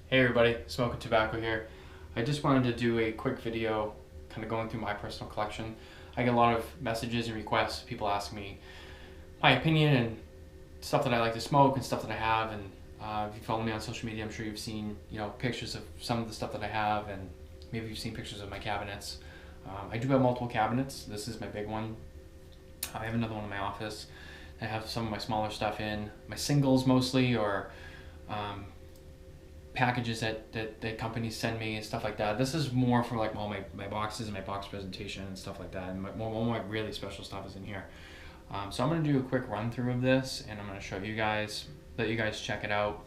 Hey everybody, Smoking Tobacco here. I just wanted to do a quick video kind of going through my personal collection. I get a lot of messages and requests, people ask me my opinion and stuff that I like to smoke and stuff that I have, and if you follow me on social media, I'm sure you've seen pictures of some of the stuff that I have, and maybe you've seen pictures of my cabinets. I do have multiple cabinets. This is my big one. I have another one in my office. I have some of my smaller stuff in, my singles mostly, or packages that companies send me and stuff like that. This is more for like all my boxes and my box presentation and stuff like that, and all my really special stuff is in here. So I'm going to do a quick run through of this, and I'm going to show you guys, let you guys check it out.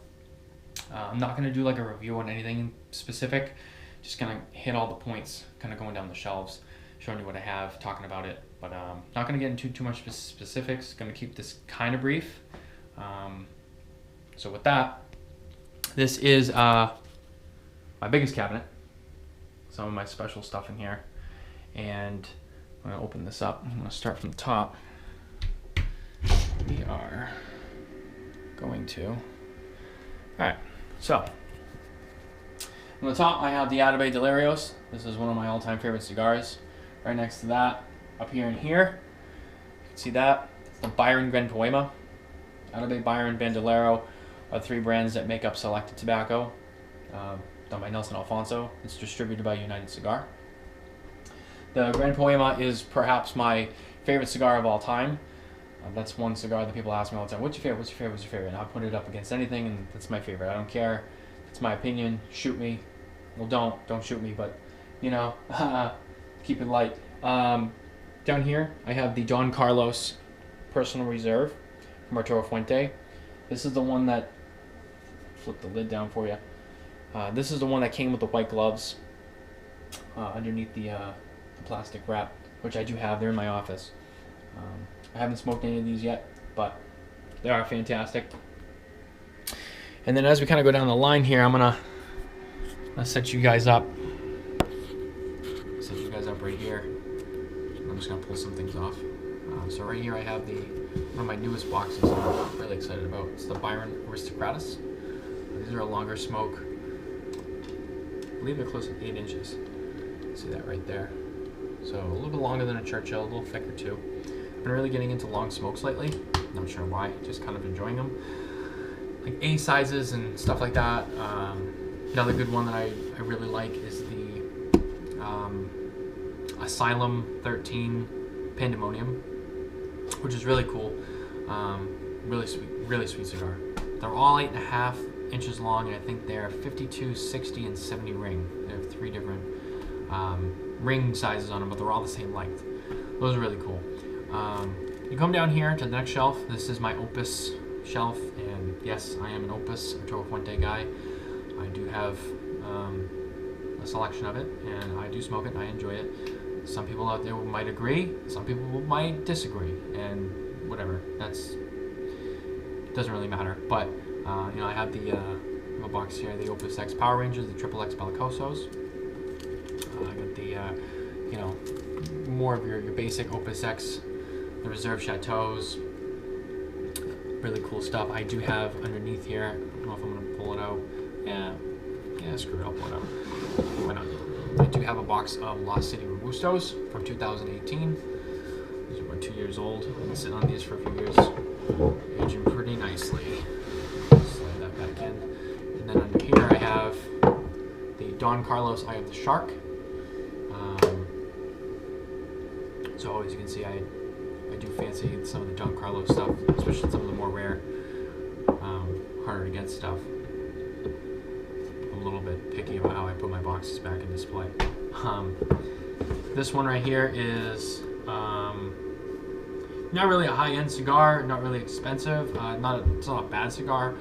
I'm not going to do like a review on anything specific, just going to hit all the points kind of going down the shelves, showing you what I have, talking about it, but not going to get into too much specifics. Going to keep this kind of brief. So with that, this is my biggest cabinet, some of my special stuff in here, and I'm going to open this up. I'm going to start from the top. We are going to, all right, so on the top I have the Tabacco Delirios. This is one of my all-time favorite cigars. Right next to that, up here and here, you can see that, it's the Byron Gran Poema. Tabacco, Byron, Bandolero are three brands that make up Selected Tobacco, done by Nelson Alfonso. It's distributed by United Cigar. The Gran Poema is perhaps my favorite cigar of all time. That's one cigar that people ask me all the time, what's your favorite, what's your favorite, what's your favorite? And I'll put it up against anything, and that's my favorite. I don't care. It's my opinion. Shoot me. Well, don't shoot me, but, keep it light. Down here, I have the Don Carlos Personal Reserve from Arturo Fuente. This is the one that, flip the lid down for you. This is the one that came with the white gloves underneath the plastic wrap, which I do have. They're in my office. I haven't smoked any of these yet, but they are fantastic. And then as we kind of go down the line here, I'm gonna set you guys up. Set you guys up right here. I'm just gonna pull some things off. So right here I have one of my newest boxes I'm really excited about. It's the Byron Aristocratus. These are a longer smoke. I believe they're close to 8 inches. See that right there. So a little bit longer than a Churchill, a little thicker too. I've been really getting into long smokes lately. Not sure why, just kind of enjoying them. Like A sizes and stuff like that. Another good one that I really like is the Asylum 13 Pandemonium, which is really cool. Really sweet cigar. They're all 8.5 inches long, and I think they're 52, 60, and 70 ring. They have 3 different ring sizes on them, but they're all the same length. Those are really cool. You come down here to the next shelf. This is my Opus shelf, and yes, I am an Opus Arturo Fuente guy. I do have a selection of it, and I do smoke it, and I enjoy it. Some people out there might agree, some people might disagree, and whatever. Doesn't really matter. But I have a box here, the Opus X Power Rangers, the Triple X Bellicosos. I got the more of your basic Opus X, the Reserve Chateaus. Really cool stuff. I do have underneath here, I don't know if I'm going to pull it out. Yeah, screw it, I'll pull it out. Why not? I do have a box of Lost City Robustos from 2018. These are about 2 years old. I've been sitting on these for a few years. Aging pretty nicely. Slide that back in. And then under here I have the Don Carlos Eye of the Shark. So as you can see, I do fancy some of the Don Carlos stuff, especially some of the more rare, harder to get stuff. I'm a little bit picky about how I put my boxes back in display. This one right here is not really a high-end cigar, not really expensive, it's not a bad cigar.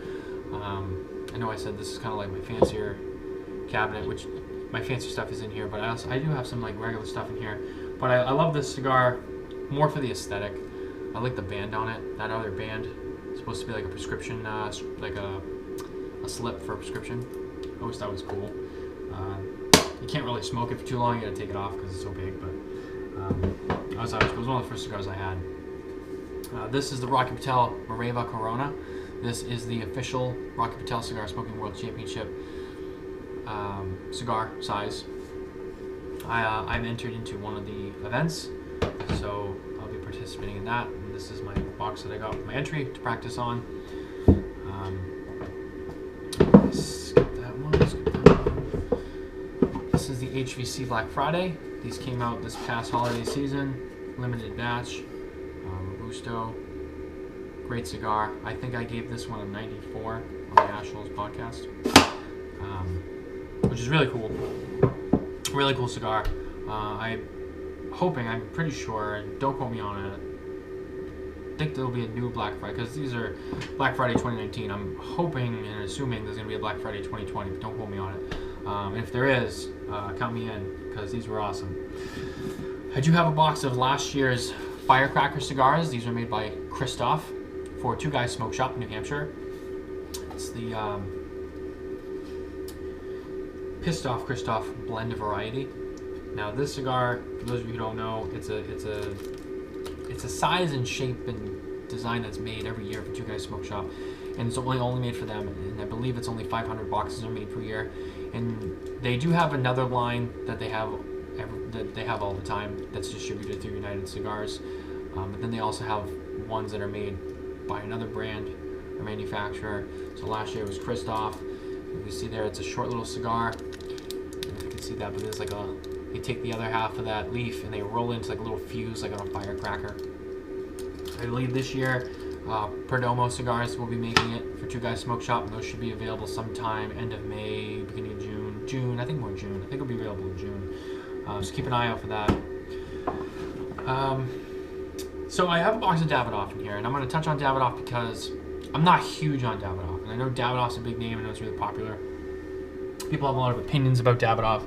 I know I said this is kind of like my fancier cabinet, which my fancy stuff is in here, but I do have some like regular stuff in here. But I love this cigar more for the aesthetic. I like the band on it. That other band is supposed to be like a prescription, like a slip for a prescription. I always thought it was cool. You can't really smoke it for too long. You gotta take it off because it's so big. But it was one of the first cigars I had. This is the Rocky Patel Mareva Corona. This is the official Rocky Patel Cigar Smoking World Championship. cigar size. I'm entered into one of the events, so I'll be participating in that. And this is my box that I got with my entry to practice on. Skip that one. This is the HVC Black Friday. These came out this past holiday season. Limited batch. Robusto. Great cigar. I think I gave this one a 94 on the Ashholes podcast, which is really cool. Really cool cigar. I'm pretty sure, and don't quote me on it, I think there'll be a new Black Friday, because these are Black Friday 2019. I'm hoping and assuming there's going to be a Black Friday 2020, but don't quote me on it. And if there is, count me in, because these were awesome. I do have a box of last year's Firecracker cigars. These are made by Christoph for Two Guys Smoke Shop in New Hampshire. It's the Pissed Off Christoph blend variety. Now this cigar, for those of you who don't know, it's a size and shape and design that's made every year for Two Guys Smoke Shop, and it's only made for them. And I believe it's only 500 boxes are made per year. And they do have another line that they have all the time that's distributed through United Cigars. But then they also have ones that are made by another brand or manufacturer. So last year it was Christoph. You see there, it's a short little cigar. I don't know if you can see that, but there's like they take the other half of that leaf and they roll into like a little fuse, like on a firecracker. I believe this year, Perdomo Cigars will be making it for Two Guys Smoke Shop, and those should be available sometime end of May, beginning of June. I think more June. I think it'll be available in June. So keep an eye out for that. So I have a box of Davidoff in here, and I'm going to touch on Davidoff because I'm not huge on Davidoff, and I know Davidoff's a big name, and it's really popular. People have a lot of opinions about Davidoff.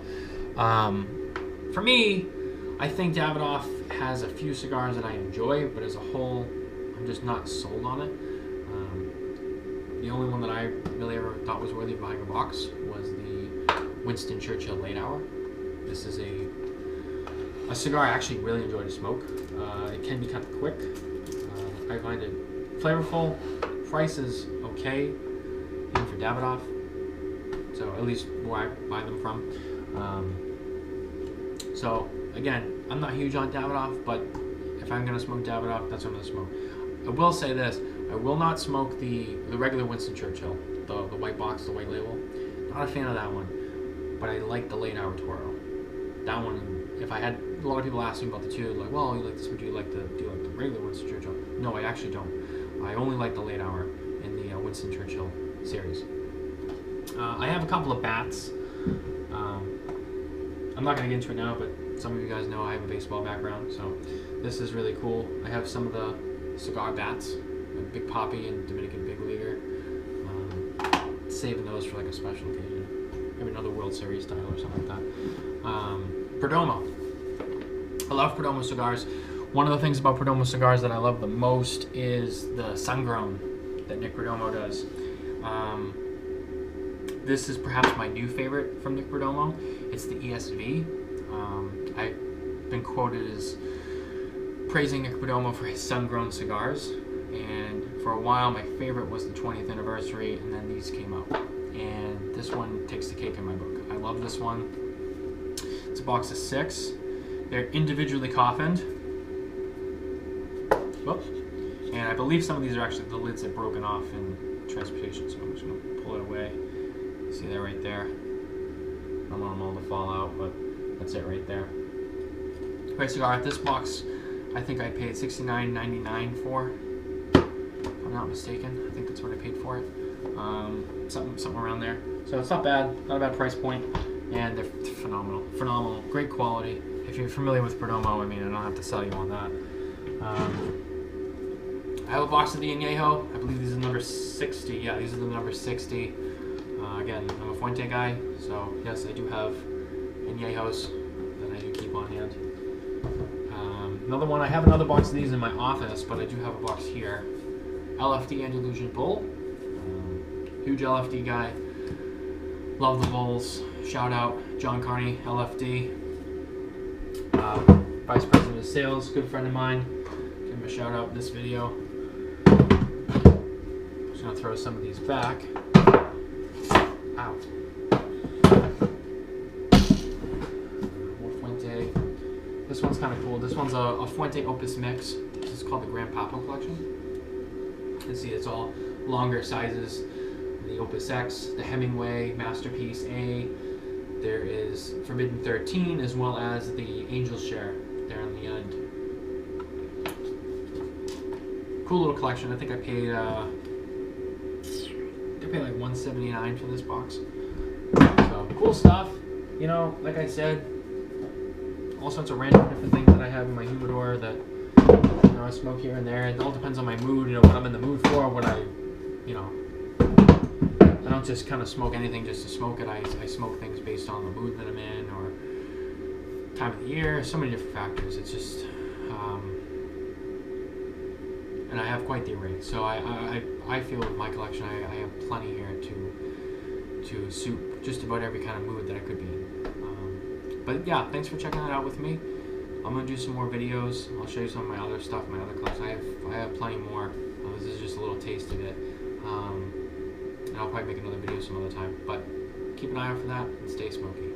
For me, I think Davidoff has a few cigars that I enjoy, but as a whole, I'm just not sold on it. The only one that I really ever thought was worthy of buying a box was the Winston Churchill Late Hour. This is a cigar I actually really enjoy to smoke. It can be kind of quick. I find it flavorful. Price is okay, even for Davidoff. So at least where I buy them from. So again, I'm not huge on Davidoff, but if I'm gonna smoke Davidoff, that's what I'm gonna smoke. I will say this: I will not smoke the regular Winston Churchill, the white box, the white label. Not a fan of that one, but I like the Late Hour Toro. That one, if I had a lot of people asking about the two, like, well, you like this one? Do you like the regular Winston Churchill? No, I actually don't. I only like the Late Hour in the Winston Churchill series. I have a couple of bats. I'm not going to get into it now, but some of you guys know I have a baseball background, so this is really cool. I have some of the cigar bats, Big Poppy and Dominican Big Leaguer. Saving those for like a special occasion. Maybe another World Series title or something like that. Perdomo. I love Perdomo cigars. One of the things about Perdomo cigars that I love the most is the sun-grown that Nick Perdomo does. This is perhaps my new favorite from Nick Perdomo. It's the ESV. I've been quoted as praising Nick Perdomo for his sun-grown cigars, and for a while my favorite was the 20th anniversary, and then these came out. And this one takes the cake in my book. I love this one. It's a box of 6. They're individually coffined. Whoops. And I believe some of these are actually the lids have broken off in transportation, so I'm just going to pull it away. See that right there? I don't want them all to fall out, but that's it right there. Great cigar. This box, I think I paid $69.99 for, if I'm not mistaken. I think that's what I paid for it. Something around there. So it's not bad. Not a bad price point. And they're phenomenal. Phenomenal. Great quality. If you're familiar with Perdomo, I mean, I don't have to sell you on that. I have a box of the Añejo. I believe these are number 60. Yeah, these are the number 60. Again, I'm a Fuente guy, so yes, I do have Añejos that I do keep on hand. Another one, I have another box of these in my office, but I do have a box here. LFD Andalusian Bull. Huge LFD guy. Love the Bulls. Shout out John Carney, LFD. Vice President of Sales, good friend of mine. Give him a shout out in this video. I'm just going to throw some of these back. Ow. one's kind of cool. This one's a Fuente Opus mix. This is called the Tabacco collection. You can see it's all longer sizes. The Opus X, the Hemingway Masterpiece A. There is Forbidden 13, as well as the Angel's Share there on the end. Cool little collection. I think I paid like $179 for this box. So cool stuff. You know, like I said, all sorts of random different things that I have in my humidor that, you know, I smoke here and there. It all depends on my mood. You know, what I'm in the mood for. What I, you know, I don't just kind of smoke anything just to smoke it. I smoke things based on the mood that I'm in or time of the year. So many different factors. It's just, and I have quite the array. So I feel with my collection, I have plenty here to suit just about every kind of mood that I could be in. But yeah, thanks for checking that out with me. I'm gonna do some more videos. I'll show you some of my other stuff, my other collection. I have plenty more. This is just a little taste of it. And I'll probably make another video some other time. But keep an eye out for that and stay smoky.